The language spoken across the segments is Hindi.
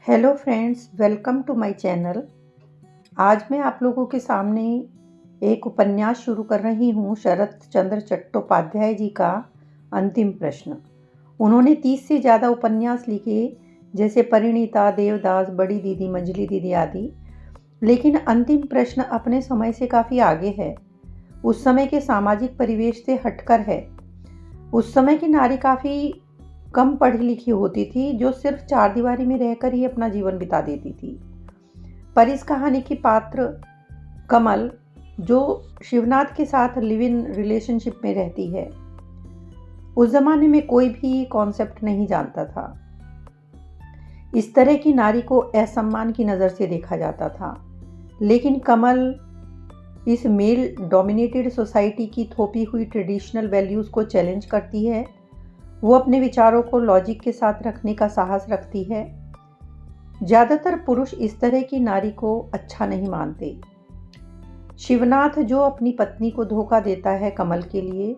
Hello friends, welcome to my channel. आज मैं आप लोगों के सामने एक उपन्यास शुरू कर रही हूँ, शरत चंद्र चट्टोपाध्याय जी का अंतिम प्रश्न। उन्होंने 30 से ज़्यादा उपन्यास लिखे, जैसे परिणीता, देवदास, बड़ी दीदी, मंजली दीदी आदि। लेकिन अंतिम प्रश्न अपने समय से काफ़ी आगे है, उस समय के सामाजिक परिवेश से हटकर है। उस समय की नारी काफ़ी कम पढ़ी लिखी होती थी, जो सिर्फ चारदीवारी में रहकर ही अपना जीवन बिता देती थी। पर इस कहानी की पात्र कमल, जो शिवनाथ के साथ लिव इन रिलेशनशिप में रहती है, उस जमाने में कोई भी कॉन्सेप्ट नहीं जानता था। इस तरह की नारी को असम्मान की नज़र से देखा जाता था। लेकिन कमल इस मेल डोमिनेटेड सोसाइटी की थोपी हुई ट्रेडिशनल वैल्यूज़ को चैलेंज करती है। वो अपने विचारों को लॉजिक के साथ रखने का साहस रखती है। ज़्यादातर पुरुष इस तरह की नारी को अच्छा नहीं मानते। शिवनाथ, जो अपनी पत्नी को धोखा देता है कमल के लिए,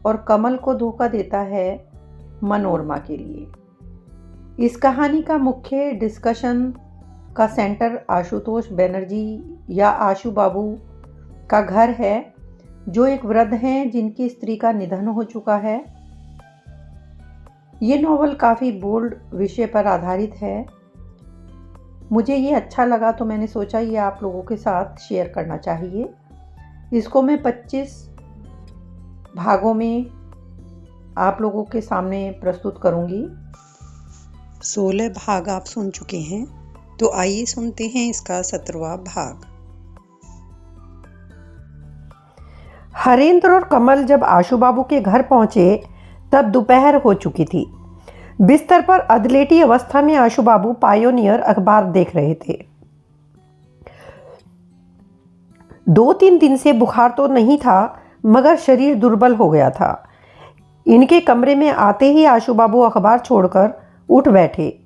और कमल को धोखा देता है मनोरमा के लिए। इस कहानी का मुख्य डिस्कशन का सेंटर आशुतोष बनर्जी या आशु बाबू का घर है, जो एक वृद्ध हैं जिनकी स्त्री का निधन हो चुका है। ये नॉवल काफ़ी बोल्ड विषय पर आधारित है। मुझे ये अच्छा लगा तो मैंने सोचा ये आप लोगों के साथ शेयर करना चाहिए। इसको मैं 25 भागों में आप लोगों के सामने प्रस्तुत करूंगी। 16 भाग आप सुन चुके हैं, तो आइए सुनते हैं इसका 17वां भाग। हरेंद्र और कमल जब आशु बाबू के घर पहुंचे तब दोपहर हो चुकी थी। बिस्तर पर अधलेटी अवस्था में आशु बाबू पायोनियर अखबार देख रहे थे। 2-3 दिन से बुखार तो नहीं था, मगर शरीर दुर्बल हो गया था। इनके कमरे में आते ही आशु बाबू अखबार छोड़कर उठ बैठे,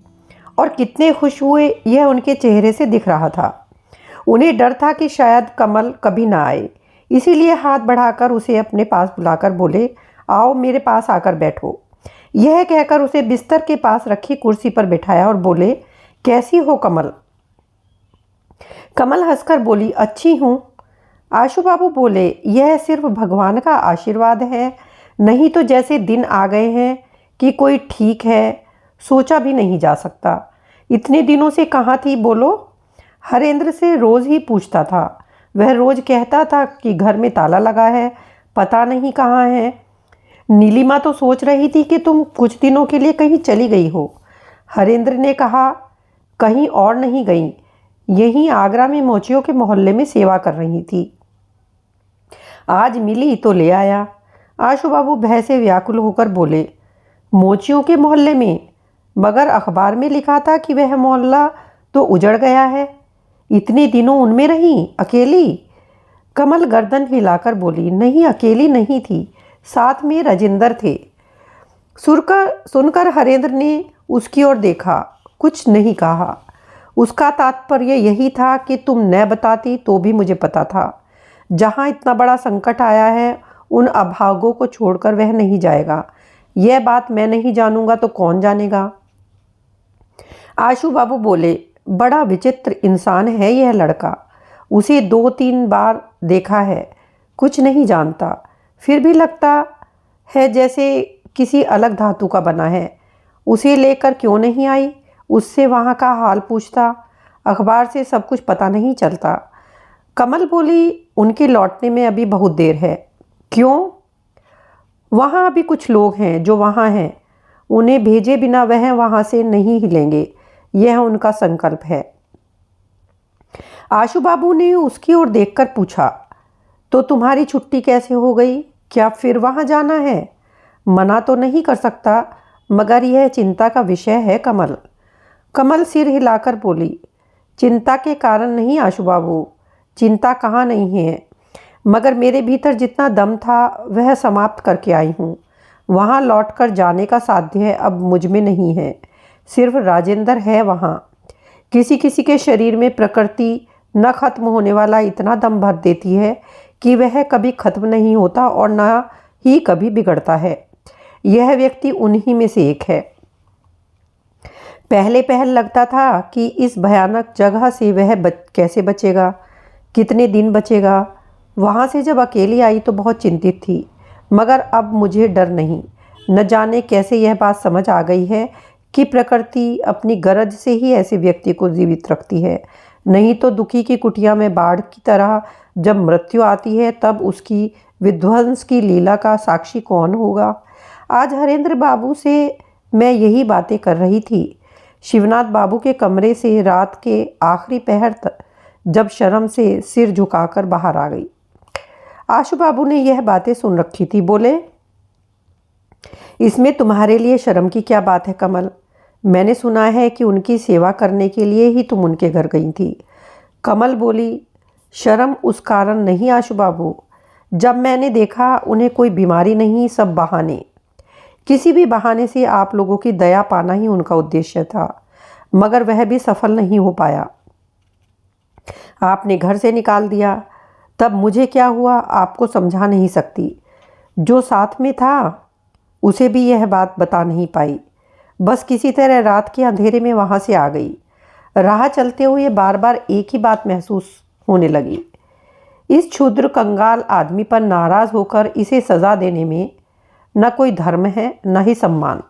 और कितने खुश हुए यह उनके चेहरे से दिख रहा था। उन्हें डर था कि शायद कमल कभी ना आए, इसीलिए हाथ बढ़ाकर उसे अपने पास बुलाकर बोले, आओ मेरे पास आकर बैठो। यह कहकर उसे बिस्तर के पास रखी कुर्सी पर बिठाया और बोले, कैसी हो कमल? कमल हंसकर बोली, अच्छी हूँ। आशु बाबू बोले, यह सिर्फ भगवान का आशीर्वाद है, नहीं तो जैसे दिन आ गए हैं कि कोई ठीक है, सोचा भी नहीं जा सकता। इतने दिनों से कहाँ थी बोलो? हरेंद्र से रोज़ ही पूछता था। वह रोज़ कहता था कि घर में ताला लगा है, पता नहीं कहाँ है। नीलिमा तो सोच रही थी कि तुम कुछ दिनों के लिए कहीं चली गई हो। हरेंद्र ने कहा, कहीं और नहीं गई, यहीं आगरा में मोचियों के मोहल्ले में सेवा कर रही थी। आज मिली तो ले आया। आशु बाबू भय से व्याकुल होकर बोले, मोचियों के मोहल्ले में? मगर अखबार में लिखा था कि वह मोहल्ला तो उजड़ गया है। इतने दिनों उनमें रही, अकेली? कमल गर्दन हिलाकर बोली, नहीं, अकेली नहीं थी, साथ में राजेंद्र थे। सुनकर हरेंद्र ने उसकी ओर देखा, कुछ नहीं कहा। उसका तात्पर्य यही था कि तुम न बताती तो भी मुझे पता था। जहाँ इतना बड़ा संकट आया है, उन अभागों को छोड़कर वह नहीं जाएगा। यह बात मैं नहीं जानूंगा तो कौन जानेगा? आशु बाबू बोले, बड़ा विचित्र इंसान है यह लड़का। उसे 2-3 बार देखा है, कुछ नहीं जानता, फिर भी लगता है जैसे किसी अलग धातु का बना है। उसे लेकर क्यों नहीं आई? उससे वहाँ का हाल पूछता। अखबार से सब कुछ पता नहीं चलता। कमल बोली, उनके लौटने में अभी बहुत देर है। क्यों? वहाँ अभी कुछ लोग हैं जो वहाँ हैं, उन्हें भेजे बिना वह वहाँ से नहीं हिलेंगे, यह उनका संकल्प है। आशु बाबू ने उसकी ओर देखकर पूछा, तो तुम्हारी छुट्टी कैसे हो गई? क्या फिर वहाँ जाना है? मना तो नहीं कर सकता, मगर यह चिंता का विषय है कमल। कमल सिर हिलाकर बोली, चिंता के कारण नहीं आशु बाबू, चिंता कहाँ नहीं है, मगर मेरे भीतर जितना दम था वह समाप्त करके आई हूँ। वहाँ लौटकर जाने का साध्य अब मुझ में नहीं है, सिर्फ राजेंद्र है वहाँ। किसी किसी के शरीर में प्रकृति न खत्म होने वाला इतना दम भर देती है कि वह कभी खत्म नहीं होता और न ही कभी बिगड़ता है। यह व्यक्ति उन्हीं में से एक है। पहले पहल लगता था कि इस भयानक जगह से वह कैसे बचेगा, कितने दिन बचेगा। वहाँ से जब अकेली आई तो बहुत चिंतित थी, मगर अब मुझे डर नहीं। न जाने कैसे यह बात समझ आ गई है कि प्रकृति अपनी गरज से ही ऐसे व्यक्ति को जीवित रखती है, नहीं तो दुखी की कुटिया में बाढ़ की तरह जब मृत्यु आती है तब उसकी विध्वंस की लीला का साक्षी कौन होगा। आज हरेंद्र बाबू से मैं यही बातें कर रही थी। शिवनाथ बाबू के कमरे से रात के आखिरी पहर तक जब शर्म से सिर झुकाकर बाहर आ गई। आशु बाबू ने यह बातें सुन रखी थी। बोले, इसमें तुम्हारे लिए शर्म की क्या बात है कमल? मैंने सुना है कि उनकी सेवा करने के लिए ही तुम उनके घर गई थी। कमल बोली, शर्म उस कारण नहीं आशु बाबू। जब मैंने देखा उन्हें कोई बीमारी नहीं, सब बहाने। किसी भी बहाने से आप लोगों की दया पाना ही उनका उद्देश्य था, मगर वह भी सफल नहीं हो पाया। आपने घर से निकाल दिया, तब मुझे क्या हुआ आपको समझा नहीं सकती। जो साथ में था उसे भी यह बात बता नहीं पाई। बस किसी तरह रात के अंधेरे में वहाँ से आ गई। राह चलते हुए बार बार एक ही बात महसूस होने लगी। इस क्षुद्र कंगाल आदमी पर नाराज़ होकर इसे सज़ा देने में न कोई धर्म है न ही सम्मान।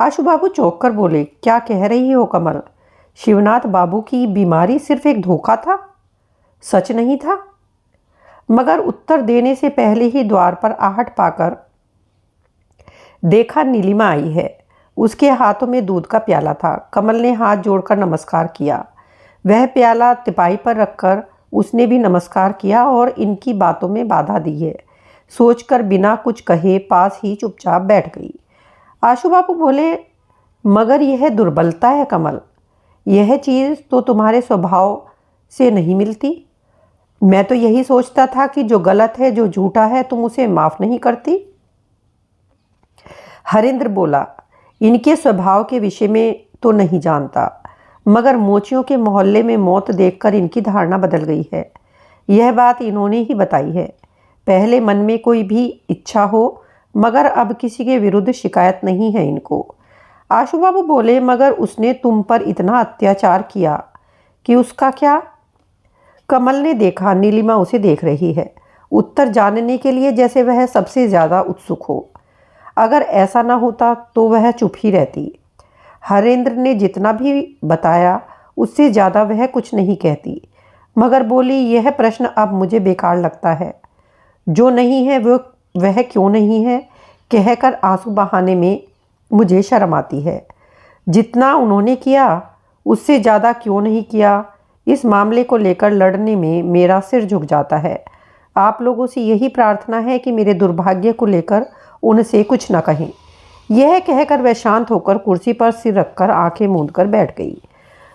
आशु बाबू चौंक कर बोले, क्या कह रही हो कमल? शिवनाथ बाबू की बीमारी सिर्फ एक धोखा था, सच नहीं था? मगर उत्तर देने से पहले ही द्वार पर आहट पाकर देखा नीलिमा आई है। उसके हाथों में दूध का प्याला था। कमल ने हाथ जोड़कर नमस्कार किया। वह प्याला तिपाई पर रखकर उसने भी नमस्कार किया और इनकी बातों में बाधा दी है सोचकर बिना कुछ कहे पास ही चुपचाप बैठ गई। आशु बाबू बोले, मगर यह दुर्बलता है कमल। यह चीज़ तो तुम्हारे स्वभाव से नहीं मिलती। मैं तो यही सोचता था कि जो गलत है, जो झूठा है, तुम उसे माफ़ नहीं करती। हरेंद्र बोला, इनके स्वभाव के विषय में तो नहीं जानता, मगर मोचियों के मोहल्ले में मौत देखकर इनकी धारणा बदल गई है। यह बात इन्होंने ही बताई है। पहले मन में कोई भी इच्छा हो, मगर अब किसी के विरुद्ध शिकायत नहीं है इनको। आशु बाबू बोले, मगर उसने तुम पर इतना अत्याचार किया कि उसका क्या? कमल ने देखा नीलिमा उसे देख रही है, उत्तर जानने के लिए जैसे वह सबसे ज़्यादा उत्सुक हो। अगर ऐसा ना होता तो वह चुप ही रहती। हरेंद्र ने जितना भी बताया उससे ज़्यादा वह कुछ नहीं कहती, मगर बोली, यह प्रश्न अब मुझे बेकार लगता है। जो नहीं है वह क्यों नहीं है कहकर आंसू बहाने में मुझे शर्म आती है। जितना उन्होंने किया उससे ज़्यादा क्यों नहीं किया, इस मामले को लेकर लड़ने में मेरा सिर झुक जाता है। आप लोगों से यही प्रार्थना है कि मेरे दुर्भाग्य को लेकर उनसे कुछ न कहें। यह कहकर वह शांत होकर कुर्सी पर सिर रखकर आंखें मूंद कर बैठ गई।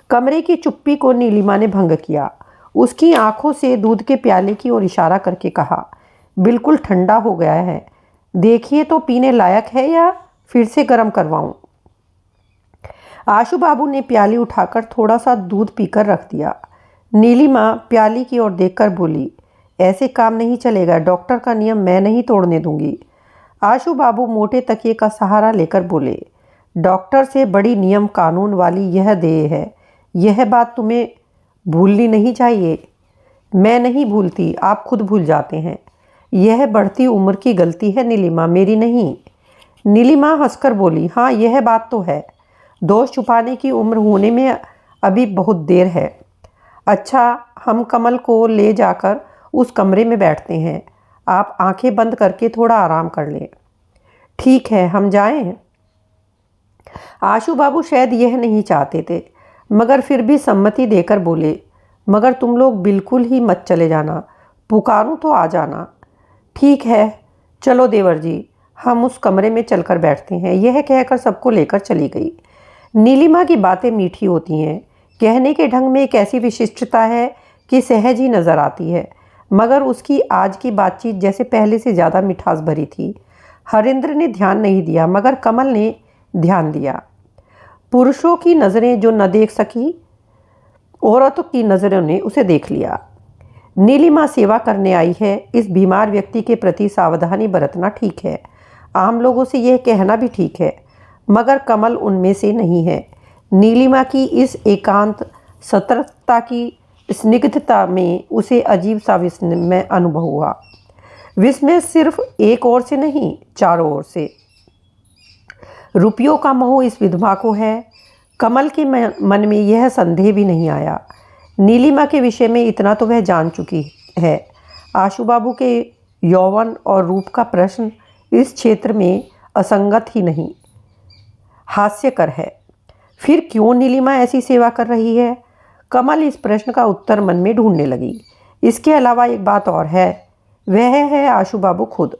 कमरे की चुप्पी को नीलिमा ने भंग किया। उसकी आंखों से दूध के प्याले की ओर इशारा करके कहा, बिल्कुल ठंडा हो गया है, देखिए तो पीने लायक है या फिर से गर्म करवाऊं? आशु बाबू ने प्याली उठाकर थोड़ा सा दूध पीकर रख दिया। नीलिमा प्याली की ओर देखकर बोली, ऐसे काम नहीं चलेगा, डॉक्टर का नियम मैं नहीं तोड़ने दूंगी। आशु बाबू मोटे तकिए का सहारा लेकर बोले, डॉक्टर से बड़ी नियम कानून वाली यह देह है, यह बात तुम्हें भूलनी नहीं चाहिए। मैं नहीं भूलती, आप खुद भूल जाते हैं। यह बढ़ती उम्र की गलती है नीलिमा, मेरी नहीं। नीलिमा हंसकर बोली, हाँ यह बात तो है, दोष छुपाने की उम्र होने में अभी बहुत देर है। अच्छा, हम कमल को ले जाकर उस कमरे में बैठते हैं, आप आंखें बंद करके थोड़ा आराम कर लें। ठीक है, हम जाएं? आशु बाबू शायद यह नहीं चाहते थे, मगर फिर भी सम्मति देकर बोले, मगर तुम लोग बिल्कुल ही मत चले जाना, पुकारूं तो आ जाना। ठीक है, चलो देवर जी, हम उस कमरे में चलकर बैठते हैं। यह कहकर सबको लेकर चली गई। नीलिमा की बातें मीठी होती हैं, कहने के ढंग में एक ऐसी विशिष्टता है कि सहज ही नज़र आती है, मगर उसकी आज की बातचीत जैसे पहले से ज़्यादा मिठास भरी थी। हरेंद्र ने ध्यान नहीं दिया, मगर कमल ने ध्यान दिया। पुरुषों की नज़रें जो न देख सकी, औरतों की नज़रों ने उसे देख लिया। नीलिमा सेवा करने आई है, इस बीमार व्यक्ति के प्रति सावधानी बरतना ठीक है, आम लोगों से यह कहना भी ठीक है, मगर कमल उनमें से नहीं है। नीलिमा की इस एकांत सतर्कता की स्निग्धता में उसे अजीब सा विस्मय अनुभव हुआ। विस्मय सिर्फ एक ओर से नहीं, चारों ओर से। रुपयों का मोह इस विधवा को है। कमल के मन में यह संदेह भी नहीं आया। नीलिमा के विषय में इतना तो वह जान चुकी है। आशु बाबू के यौवन और रूप का प्रश्न इस क्षेत्र में असंगत ही नहीं, हास्यकर है। फिर क्यों नीलिमा ऐसी सेवा कर रही है? कमल इस प्रश्न का उत्तर मन में ढूंढने लगी। इसके अलावा एक बात और है, वह है आशु बाबू खुद।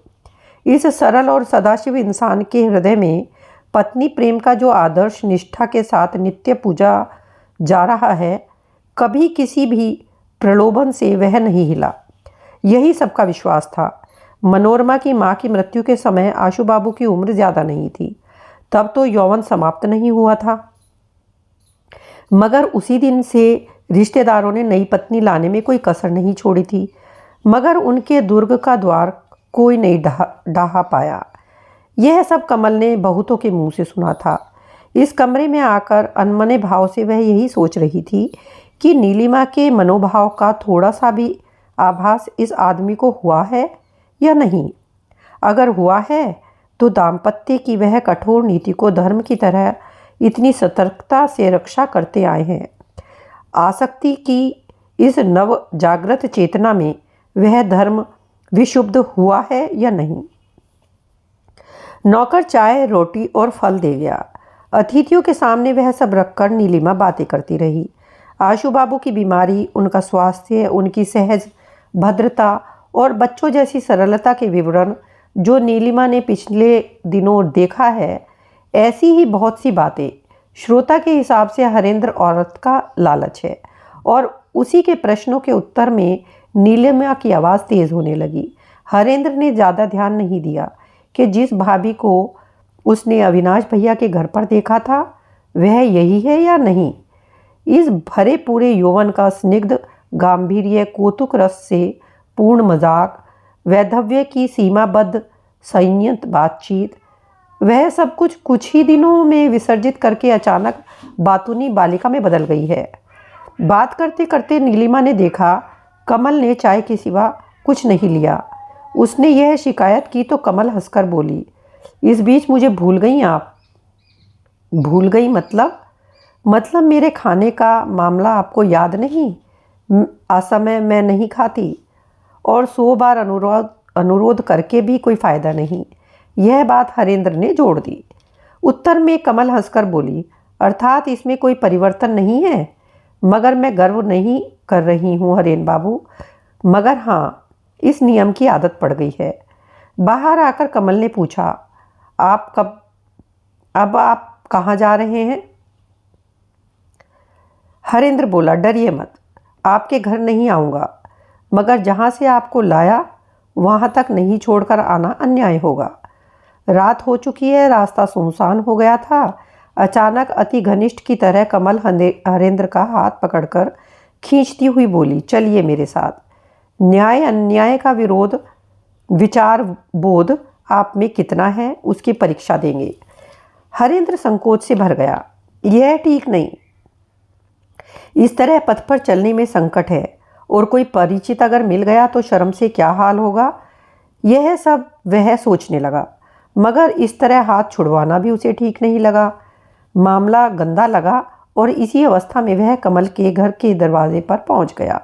इस सरल और सदाशिव इंसान के हृदय में पत्नी प्रेम का जो आदर्श निष्ठा के साथ नित्य पूजा जा रहा है, कभी किसी भी प्रलोभन से वह नहीं हिला। यही सबका विश्वास था। मनोरमा की माँ की मृत्यु के समय आशु बाबू की उम्र ज़्यादा नहीं थी। तब तो यौवन समाप्त नहीं हुआ था, मगर उसी दिन से रिश्तेदारों ने नई पत्नी लाने में कोई कसर नहीं छोड़ी थी। मगर उनके दुर्ग का द्वार कोई नहीं ढहा पाया। यह सब कमल ने बहुतों के मुंह से सुना था। इस कमरे में आकर अनमने भाव से वह यही सोच रही थी कि नीलिमा के मनोभाव का थोड़ा सा भी आभास इस आदमी को हुआ है या नहीं। अगर हुआ है तो दाम्पत्य की वह कठोर नीति को धर्म की तरह इतनी सतर्कता से रक्षा करते आए हैं। आसक्ति की इस नव जागृत चेतना में वह धर्म विशुद्ध हुआ है या नहीं। नौकर चाय, रोटी और फल दे गया। अतिथियों के सामने वह सब रखकर नीलिमा बातें करती रही। आशु बाबू की बीमारी, उनका स्वास्थ्य, उनकी सहज भद्रता और बच्चों जैसी सरलता के विवरण जो नीलिमा ने पिछले दिनों देखा है, ऐसी ही बहुत सी बातें। श्रोता के हिसाब से हरेंद्र औरत का लालच है। और उसी के प्रश्नों के उत्तर में नीलिमा की आवाज़ तेज़ होने लगी। हरेंद्र ने ज़्यादा ध्यान नहीं दिया कि जिस भाभी को उसने अविनाश भैया के घर पर देखा था, वह यही है या नहीं। इस भरे पूरे यौवन का स्निग्ध गांभीर्य, कौतुक रस से पूर्ण मजाक, वैधव्य की सीमाबद्ध संयत बातचीत, वह सब कुछ ही दिनों में विसर्जित करके अचानक बातूनी बालिका में बदल गई है। बात करते करते नीलिमा ने देखा कमल ने चाय के सिवा कुछ नहीं लिया। उसने यह शिकायत की तो कमल हंसकर बोली, इस बीच मुझे भूल गई आप। भूल गई मतलब मेरे खाने का मामला आपको याद नहीं? असमय मैं नहीं खाती और 100 बार अनुरोध करके भी कोई फ़ायदा नहीं। यह बात हरेंद्र ने जोड़ दी। उत्तर में कमल हंसकर बोली, अर्थात इसमें कोई परिवर्तन नहीं है। मगर मैं गर्व नहीं कर रही हूँ हरेन बाबू, मगर हाँ, इस नियम की आदत पड़ गई है। बाहर आकर कमल ने पूछा, अब आप कहाँ जा रहे हैं? हरेंद्र बोला, डरिए मत, आपके घर नहीं आऊँगा, मगर जहाँ से आपको लाया वहाँ तक नहीं छोड़कर आना अन्याय होगा। रात हो चुकी है, रास्ता सुनसान हो गया था। अचानक अति घनिष्ठ की तरह कमल हरेंद्र का हाथ पकड़कर खींचती हुई बोली, चलिए मेरे साथ। न्याय अन्याय का विचार बोध आप में कितना है, उसकी परीक्षा देंगे। हरेंद्र संकोच से भर गया। यह ठीक नहीं, इस तरह पथ पर चलने में संकट है, और कोई परिचित अगर मिल गया तो शर्म से क्या हाल होगा। यह सब वह सोचने लगा, मगर इस तरह हाथ छुड़वाना भी उसे ठीक नहीं लगा। मामला गंदा लगा और इसी अवस्था में वह कमल के घर के दरवाजे पर पहुंच गया।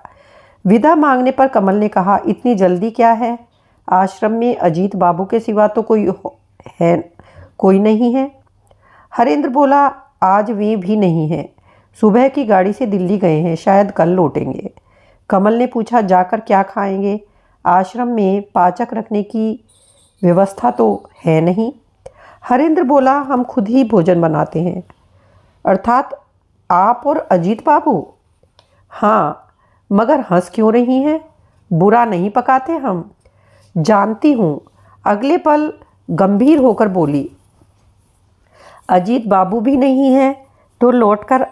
विदा मांगने पर कमल ने कहा, इतनी जल्दी क्या है? आश्रम में अजीत बाबू के सिवा तो कोई नहीं है। हरेंद्र बोला, आज वे भी नहीं हैं। सुबह की गाड़ी से दिल्ली गए हैं, शायद कल लौटेंगे। कमल ने पूछा, जाकर क्या खाएंगे? आश्रम में पाचक रखने की व्यवस्था तो है नहीं। हरेंद्र बोला, हम खुद ही भोजन बनाते हैं। अर्थात आप और अजीत बाबू? हाँ, मगर हंस क्यों रही हैं? बुरा नहीं पकाते हम। जानती हूँ। अगले पल गंभीर होकर बोली, अजीत बाबू भी नहीं है तो लौटकर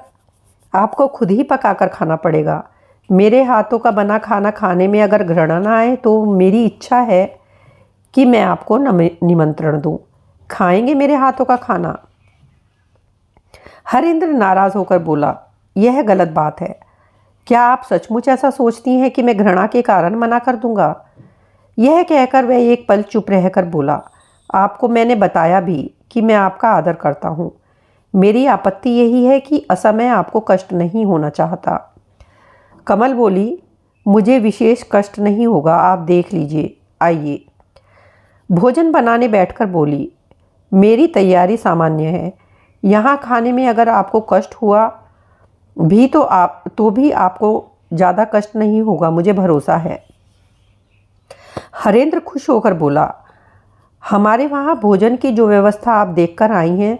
आपको खुद ही पकाकर खाना पड़ेगा। मेरे हाथों का बना खाना खाने में अगर घृणा ना आए तो मेरी इच्छा है कि मैं आपको निमंत्रण दूं। खाएंगे मेरे हाथों का खाना? हरेंद्र नाराज होकर बोला, यह गलत बात है। क्या आप सचमुच ऐसा सोचती हैं कि मैं घृणा के कारण मना कर दूंगा? यह कहकर वह एक पल चुप रहकर बोला, आपको मैंने बताया भी कि मैं आपका आदर करता हूँ। मेरी आपत्ति यही है कि असमय आपको कष्ट नहीं होना चाहता। कमल बोली, मुझे विशेष कष्ट नहीं होगा, आप देख लीजिए, आइए। भोजन बनाने बैठकर बोली, मेरी तैयारी सामान्य है। यहाँ खाने में अगर आपको कष्ट हुआ भी तो भी आपको ज़्यादा कष्ट नहीं होगा, मुझे भरोसा है। हरेंद्र खुश होकर बोला, हमारे वहाँ भोजन की जो व्यवस्था आप देखकर आई हैं,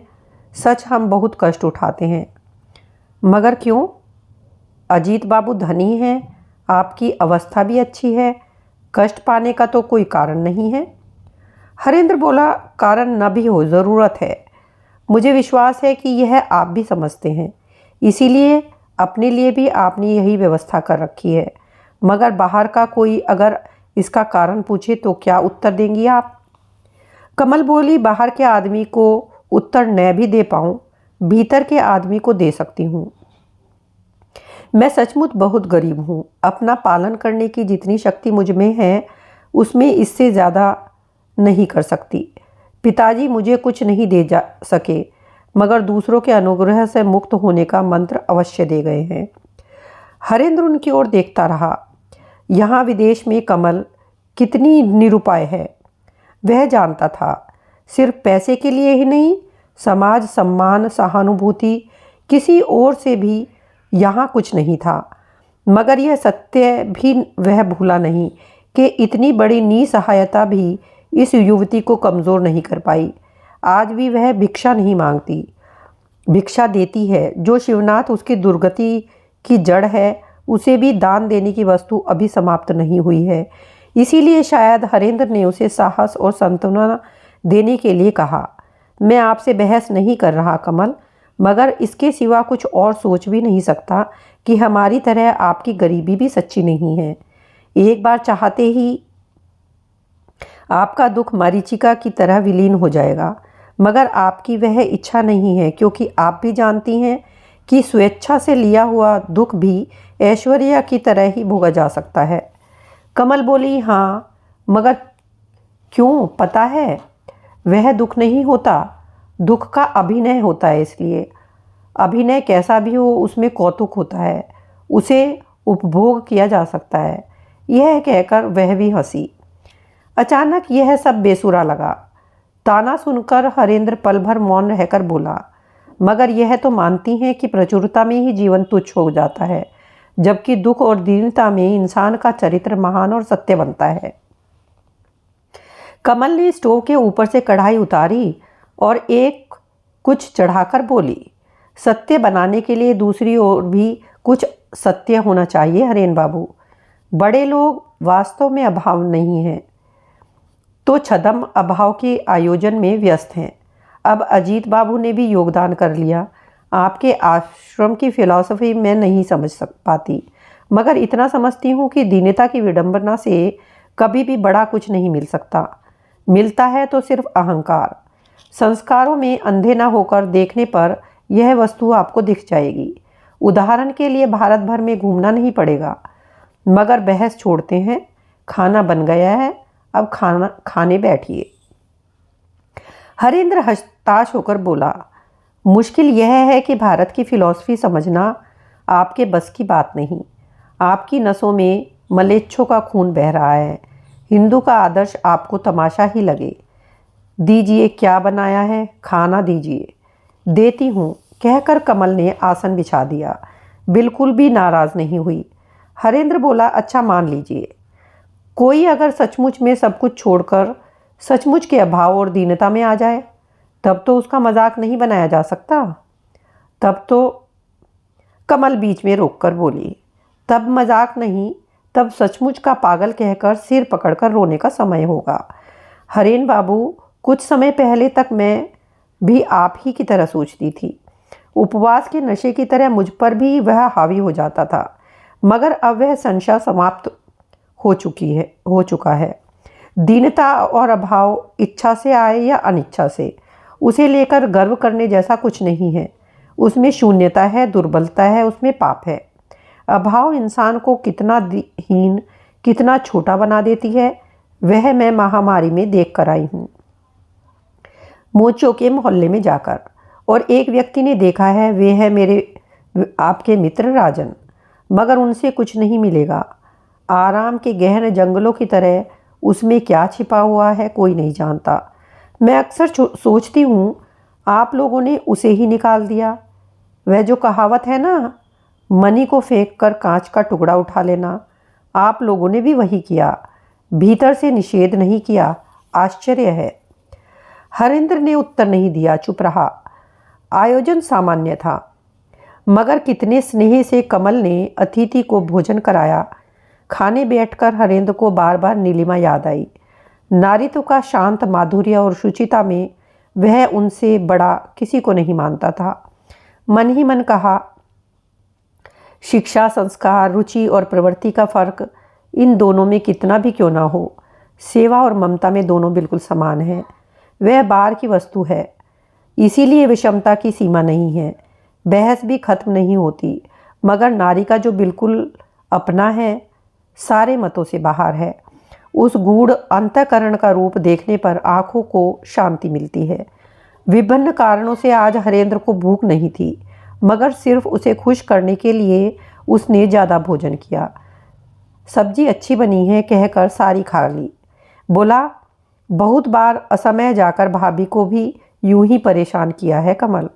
सच हम बहुत कष्ट उठाते हैं। मगर क्यों? अजीत बाबू धनी हैं, आपकी अवस्था भी अच्छी है, कष्ट पाने का तो कोई कारण नहीं है। हरेंद्र बोला, कारण न भी हो, ज़रूरत है। मुझे विश्वास है कि यह आप भी समझते हैं, इसीलिए अपने लिए भी आपने यही व्यवस्था कर रखी है। मगर बाहर का कोई अगर इसका कारण पूछे तो क्या उत्तर देंगी आप? कमल बोली, बाहर के आदमी को उत्तर न भी दे पाऊँ, भीतर के आदमी को दे सकती हूँ। मैं सचमुच बहुत गरीब हूँ। अपना पालन करने की जितनी शक्ति मुझ में है, उसमें इससे ज़्यादा नहीं कर सकती। पिताजी मुझे कुछ नहीं दे जा सके, मगर दूसरों के अनुग्रह से मुक्त होने का मंत्र अवश्य दे गए हैं। हरेंद्र उनकी ओर देखता रहा। यहाँ विदेश में कमल कितनी निरुपाय है, वह जानता था। सिर्फ पैसे के लिए ही नहीं, समाज, सम्मान, सहानुभूति, किसी और से भी यहाँ कुछ नहीं था। मगर यह सत्य भी वह भूला नहीं कि इतनी बड़ी निसहायता भी इस युवती को कमज़ोर नहीं कर पाई। आज भी वह भिक्षा नहीं मांगती, भिक्षा देती है। जो शिवनाथ उसकी दुर्गति की जड़ है, उसे भी दान देने की वस्तु अभी समाप्त नहीं हुई है। इसीलिए शायद हरेंद्र ने उसे साहस और सांत्वना देने के लिए कहा, मैं आपसे बहस नहीं कर रहा कमल, मगर इसके सिवा कुछ और सोच भी नहीं सकता कि हमारी तरह आपकी गरीबी भी सच्ची नहीं है। एक बार चाहते ही आपका दुख मरीचिका की तरह विलीन हो जाएगा, मगर आपकी वह इच्छा नहीं है, क्योंकि आप भी जानती हैं कि स्वेच्छा से लिया हुआ दुख भी ऐश्वर्या की तरह ही भोगा जा सकता है। कमल बोली, हाँ, मगर क्यों? पता है, वह दुख नहीं होता, दुख का अभिनय होता है। इसलिए अभिनय कैसा भी हो, उसमें कौतुक होता है, उसे उपभोग किया जा सकता है। यह कहकर वह भी हंसी। अचानक यह सब बेसुरा लगा। ताना सुनकर हरेंद्र पल भर मौन रहकर बोला, मगर यह तो मानती हैं कि प्रचुरता में ही जीवन तुच्छ हो जाता है, जबकि दुख और दीनता में इंसान का चरित्र महान और सत्य बनता है। कमल ने स्टोव के ऊपर से कढ़ाई उतारी और एक कुछ चढ़ाकर बोली, सत्य बनाने के लिए दूसरी ओर भी कुछ सत्य होना चाहिए हरेन बाबू। बड़े लोग वास्तव में अभाव नहीं हैं, तो छद्म अभाव के आयोजन में व्यस्त हैं। अब अजीत बाबू ने भी योगदान कर लिया। आपके आश्रम की फिलॉसफी मैं नहीं समझ पाती, मगर इतना समझती हूँ कि दीनता की विडंबना से कभी भी बड़ा कुछ नहीं मिल सकता। मिलता है तो सिर्फ अहंकार। संस्कारों में अंधे न होकर देखने पर यह वस्तु आपको दिख जाएगी। उदाहरण के लिए भारत भर में घूमना नहीं पड़ेगा। मगर बहस छोड़ते हैं, खाना बन गया है, अब खाने बैठिए। हरेंद्र हताश होकर बोला, मुश्किल यह है कि भारत की फिलॉसफी समझना आपके बस की बात नहीं। आपकी नसों में मलेच्छों का खून बह रहा है। हिंदू का आदर्श आपको तमाशा ही लगे। दीजिए, क्या बनाया है, खाना दीजिए। देती हूँ, कहकर कमल ने आसन बिछा दिया। बिल्कुल भी नाराज़ नहीं हुई। हरेंद्र बोला, अच्छा मान लीजिए, कोई अगर सचमुच में सब कुछ छोड़कर सचमुच के अभाव और दीनता में आ जाए, तब तो उसका मजाक नहीं बनाया जा सकता। तब तो कमल बीच में रोककर बोली, तब मजाक नहीं, तब सचमुच का पागल कहकर सिर पकड़कर रोने का समय होगा। हरेन बाबू, कुछ समय पहले तक मैं भी आप ही की तरह सोचती थी। उपवास के नशे की तरह मुझ पर भी वह हावी हो जाता था, मगर अब वह संशय समाप्त हो चुका है। दीनता और अभाव इच्छा से आए या अनिच्छा से, उसे लेकर गर्व करने जैसा कुछ नहीं है। उसमें शून्यता है, दुर्बलता है, उसमें पाप है। अभाव इंसान को कितना हीन, कितना छोटा बना देती है, वह मैं महामारी में देख कर आई हूँ, मोचों के मोहल्ले में जाकर। और एक व्यक्ति ने देखा है, वे है मेरे आपके मित्र राजन, मगर उनसे कुछ नहीं मिलेगा। आराम के गहन जंगलों की तरह उसमें क्या छिपा हुआ है कोई नहीं जानता। मैं अक्सर सोचती हूँ आप लोगों ने उसे ही निकाल दिया। वह जो कहावत है ना, मनी को फेंक कर कांच का टुकड़ा उठा लेना, आप लोगों ने भी वही किया, भीतर से निषेध नहीं किया। आश्चर्य है। हरेंद्र ने उत्तर नहीं दिया, चुप रहा। आयोजन सामान्य था, मगर कितने स्नेह से कमल ने अतिथि को भोजन कराया। खाने बैठकर हरेंद्र को बार बार नीलिमा याद आई। नारित्व का शांत माधुर्य और शुचिता में वह उनसे बड़ा किसी को नहीं मानता था। मन ही मन कहा, शिक्षा, संस्कार, रुचि और प्रवृत्ति का फर्क इन दोनों में कितना भी क्यों ना हो, सेवा और ममता में दोनों बिल्कुल समान हैं। वह बार की वस्तु है, इसीलिए विषमता की सीमा नहीं है। बहस भी खत्म नहीं होती, मगर नारी का जो बिल्कुल अपना है, सारे मतों से बाहर है। उस गूढ़ अंतःकरण का रूप देखने पर आँखों को शांति मिलती है। विभिन्न कारणों से आज हरेंद्र को भूख नहीं थी, मगर सिर्फ उसे खुश करने के लिए उसने ज़्यादा भोजन किया। सब्जी अच्छी बनी है कहकर सारी खा ली। बोला, बहुत बार असमय जाकर भाभी को भी यूं ही परेशान किया है कमल।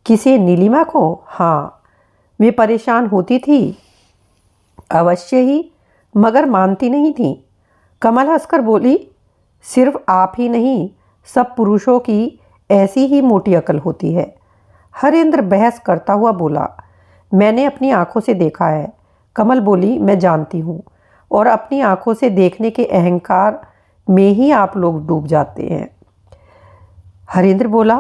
किसे? नीलिमा को? हाँ, वे परेशान होती थी अवश्य ही, मगर मानती नहीं थी। कमल हंसकर बोली, सिर्फ आप ही नहीं, सब पुरुषों की ऐसी ही मोटी अकल होती है। हरेंद्र बहस करता हुआ बोला, मैंने अपनी आंखों से देखा है। कमल बोली, मैं जानती हूँ, और अपनी आंखों से देखने के अहंकार में ही आप लोग डूब जाते हैं। हरेंद्र बोला,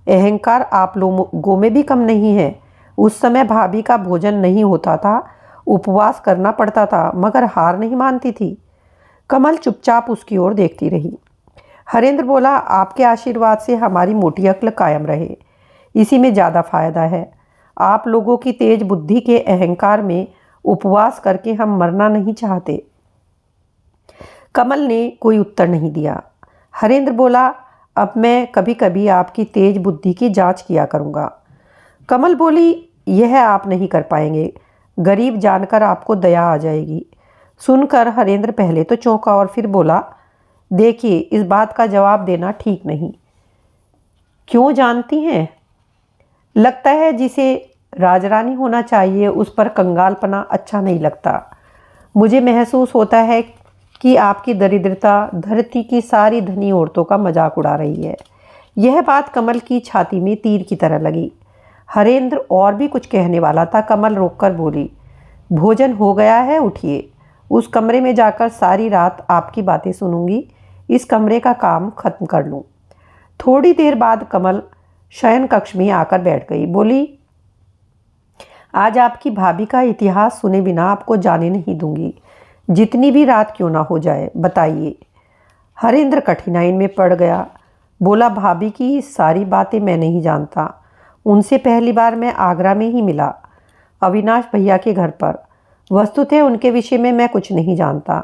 अहंकार आप लोगों में भी कम नहीं है। उस समय भाभी का भोजन नहीं होता था, उपवास करना पड़ता था, मगर हार नहीं मानती थी। कमल चुपचाप उसकी ओर देखती रही। हरेंद्र बोला, आपके आशीर्वाद से हमारी मोटी अक्ल कायम रहे, इसी में ज़्यादा फायदा है। आप लोगों की तेज बुद्धि के अहंकार में उपवास करके हम मरना नहीं चाहते। कमल ने कोई उत्तर नहीं दिया। हरेंद्र बोला, अब मैं कभी कभी आपकी तेज बुद्धि की जांच किया करूँगा। कमल बोली, यह आप नहीं कर पाएंगे, गरीब जानकर आपको दया आ जाएगी। सुनकर हरेंद्र पहले तो चौंका और फिर बोला, देखिए, इस बात का जवाब देना ठीक नहीं। क्यों जानती हैं? लगता है जिसे राजरानी होना चाहिए उस पर कंगालपना अच्छा नहीं लगता। मुझे महसूस होता है कि आपकी दरिद्रता धरती की सारी धनी औरतों का मजाक उड़ा रही है। यह बात कमल की छाती में तीर की तरह लगी। हरेंद्र और भी कुछ कहने वाला था, कमल रोककर बोली, भोजन हो गया है, उठिए। उस कमरे में जाकर सारी रात आपकी बातें सुनूंगी, इस कमरे का काम खत्म कर लूँ। थोड़ी देर बाद कमल शयन कक्ष में आकर बैठ गई। बोली, आज आपकी भाभी का इतिहास सुने बिना आपको जाने नहीं दूंगी, जितनी भी रात क्यों ना हो जाए, बताइए। हरेंद्र कठिनाई में पड़ गया। बोला, भाभी की सारी बातें मैं नहीं जानता। उनसे पहली बार मैं आगरा में ही मिला, अविनाश भैया के घर पर। वस्तुतः उनके विषय में मैं कुछ नहीं जानता।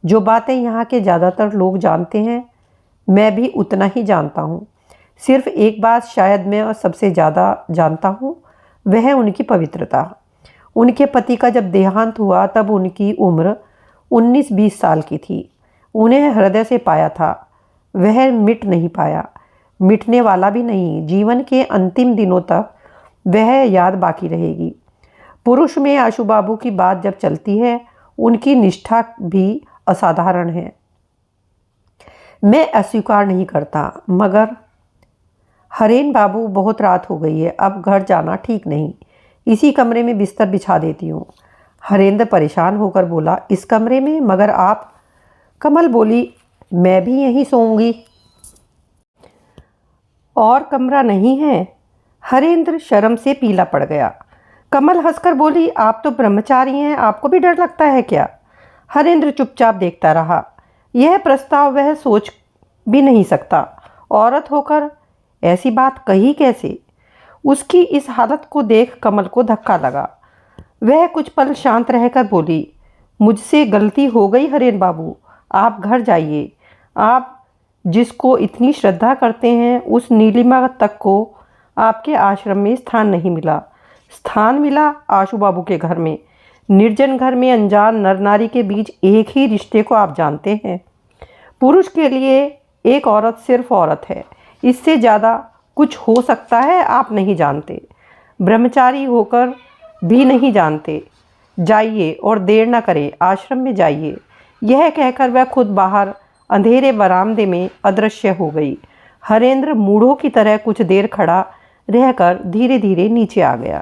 जो बातें यहाँ के ज़्यादातर लोग जानते हैं, मैं भी उतना ही जानता हूँ। सिर्फ एक बात शायद मैं सबसे ज़्यादा जानता हूँ, वह है उनकी पवित्रता। उनके पति का जब देहांत हुआ तब उनकी उम्र 19-20 साल की थी। उन्हें हृदय से पाया था, वह मिट नहीं पाया, मिटने वाला भी नहीं। जीवन के अंतिम दिनों तक वह याद बाकी रहेगी। पुरुष में आशु बाबू की बात जब चलती है, उनकी निष्ठा भी असाधारण है। मैं अस्वीकार नहीं करता, मगर हरेन बाबू, बहुत रात हो गई है, अब घर जाना ठीक नहीं। इसी कमरे में बिस्तर बिछा देती हूँ। हरेंद्र परेशान होकर बोला, इस कमरे में? मगर आप? कमल बोली, मैं भी यहीं सोऊंगी। और कमरा नहीं है? हरेंद्र शर्म से पीला पड़ गया। कमल हंसकर बोली, आप तो ब्रह्मचारी हैं, आपको भी डर लगता है क्या? हरेंद्र चुपचाप देखता रहा। यह प्रस्ताव वह सोच भी नहीं सकता। औरत होकर ऐसी बात कही कैसे? उसकी इस हालत को देख कमल को धक्का लगा। वह कुछ पल शांत रहकर बोली, मुझसे गलती हो गई हरेन बाबू, आप घर जाइए। आप जिसको इतनी श्रद्धा करते हैं उस नीलिमा तक को आपके आश्रम में स्थान नहीं मिला। स्थान मिला आशु बाबू के घर में। निर्जन घर में अनजान नर नारी के बीच एक ही रिश्ते को आप जानते हैं। पुरुष के लिए एक औरत सिर्फ औरत है, इससे ज़्यादा कुछ हो सकता है आप नहीं जानते, ब्रह्मचारी होकर भी नहीं जानते। जाइए और देर न करें, आश्रम में जाइए। यह कहकर वह खुद बाहर अंधेरे बरामदे में अदृश्य हो गई। हरेंद्र मूढ़ों की तरह कुछ देर खड़ा रहकर धीरे धीरे नीचे आ गया।